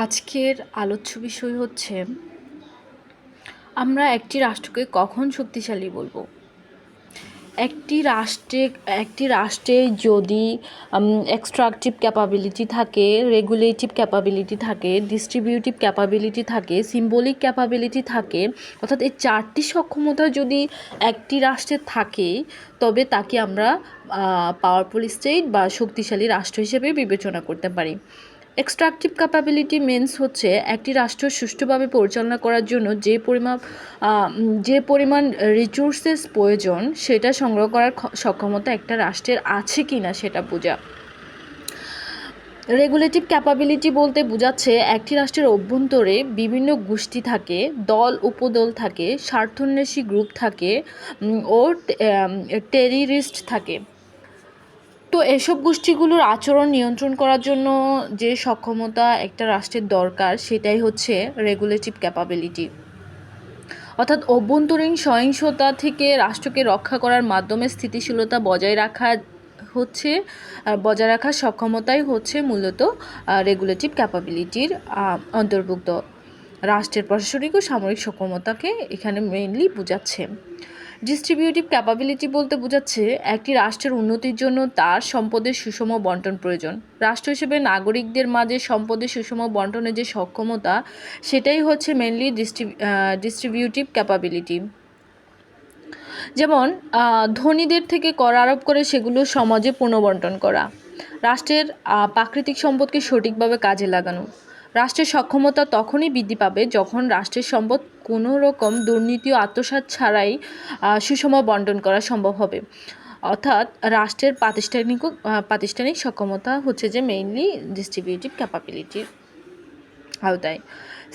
আজকের আলোচ্য বিষয় হচ্ছে আমরা একটি রাষ্ট্রকে কখন শক্তিশালী বলবো। একটি রাষ্ট্রে যদি এক্সট্রাকটিভ ক্যাপাবিলিটি থাকে, রেগুলেটিভ ক্যাপাবিলিটি থাকে, ডিস্ট্রিবিউটিভ ক্যাপাবিলিটি থাকে, সিম্বলিক ক্যাপাবিলিটি থাকে, অর্থাৎ এই চারটি সক্ষমতা যদি একটি রাষ্ট্রে থাকে তবে তাকে আমরা পাওয়ারফুল স্টেট বা শক্তিশালী রাষ্ট্র হিসেবে বিবেচনা করতে পারি। এক্সট্রাকটিভ ক্যাপাবিলিটি মিনস হচ্ছে একটি রাষ্ট্র সুষ্ঠুভাবে পরিচালনা করার জন্য যে পরিমাণ রিসোর্সেস প্রয়োজন সেটা সংগ্রহ করার সক্ষমতা একটা রাষ্ট্রের আছে কি না সেটা বোঝা। রেগুলেটিভ ক্যাপাবিলিটি বলতে বোঝাচ্ছে একটি রাষ্ট্রের অভ্যন্তরে বিভিন্ন গোষ্ঠী থাকে, দল উপদল থাকে, স্বার্থান্বেষী গ্রুপ থাকে ও টেরিরিস্ট থাকে। তো এসব গোষ্ঠীগুলোর আচরণ নিয়ন্ত্রণ করার জন্য যে সক্ষমতা একটা রাষ্ট্রের দরকার সেটাই হচ্ছে রেগুলেটিভ ক্যাপাবিলিটি। অর্থাৎ অভ্যন্তরীণ সহিংসতা থেকে রাষ্ট্রকে রক্ষা করার মাধ্যমে স্থিতিশীলতা বজায় রাখার সক্ষমতাই হচ্ছে মূলত রেগুলেটিভ ক্যাপাবিলিটির অন্তর্ভুক্ত। রাষ্ট্রের প্রশাসনিক ও সামরিক সক্ষমতাকে এখানে মেইনলি বোঝাচ্ছে। ডিস্ট্রিবিউটিভ ক্যাপাবিলিটি বলতে বোঝাচ্ছে একটি রাষ্ট্রের উন্নতির জন্য তার সম্পদের সুষম বন্টন প্রয়োজন। রাষ্ট্র হিসেবে নাগরিকদের মাঝে সম্পদের সুষম বন্টনের যে সক্ষমতা সেটাই হচ্ছে মেইনলি ডিস্ট্রিবিউটিভ ক্যাপাবিলিটি। যেমন ধনীদের থেকে কর আরোপ করে সেগুলো সমাজে পুনর্বন্টন করা, রাষ্ট্রের প্রাকৃতিক সম্পদকে সঠিকভাবে কাজে লাগানো। রাষ্ট্রের সক্ষমতা তখনই বৃদ্ধি পাবে যখন রাষ্ট্রের সম্পদ কোনো রকম দুর্নীতি ও আত্মসাৎ ছাড়াই সুষম বন্টন করা সম্ভব হবে। অর্থাৎ রাষ্ট্রের প্রাতিষ্ঠানিক সক্ষমতা হচ্ছে যে মেইনলি ডিস্ট্রিবিউটিভ ক্যাপাবিলিটির আওতায়।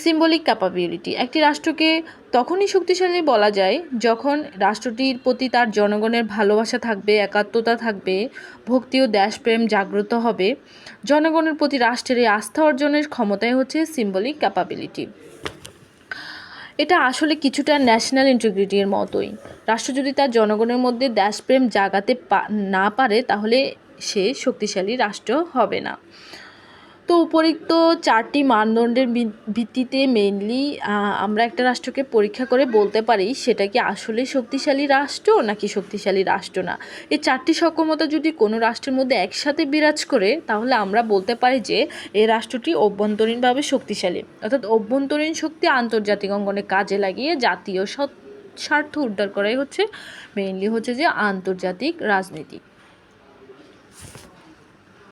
সিম্বলিক ক্যাপাবিলিটি একটি রাষ্ট্রকে তখনই শক্তিশালী বলা যায় যখন রাষ্ট্রটির প্রতি তার জনগণের ভালোবাসা থাকবে, একাত্মতা থাকবে, ভক্তি ও দেশপ্রেম জাগ্রত হবে। জনগণের প্রতি রাষ্ট্রের এই আস্থা অর্জনের ক্ষমতাই হচ্ছে সিম্বলিক ক্যাপাবিলিটি। এটা আসলে কিছুটা ন্যাশনাল ইন্টিগ্রিটির মতোই। রাষ্ট্র যদি তার জনগণের মধ্যে দেশপ্রেম জাগাতে না পারে তাহলে সে শক্তিশালী রাষ্ট্র হবে না। তো উপরিক্ত চারটি মানদণ্ডের ভিত্তিতে মেইনলি আমরা একটা রাষ্ট্রকে পরীক্ষা করে বলতে পারি সেটা কি আসলে শক্তিশালী রাষ্ট্র নাকি শক্তিশালী রাষ্ট্র না। এই চারটি সক্ষমতা যদি কোনো রাষ্ট্রের মধ্যে একসাথে বিরাজ করে তাহলে আমরা বলতে পারি যে এই রাষ্ট্রটি অভ্যন্তরীণভাবে শক্তিশালী। অর্থাৎ অভ্যন্তরীণ শক্তি আন্তর্জাতিক অঙ্গনে কাজে লাগিয়ে জাতীয় স্বার্থ উদ্ধার করাই হচ্ছে মেইনলি হচ্ছে যে আন্তর্জাতিক রাজনীতি।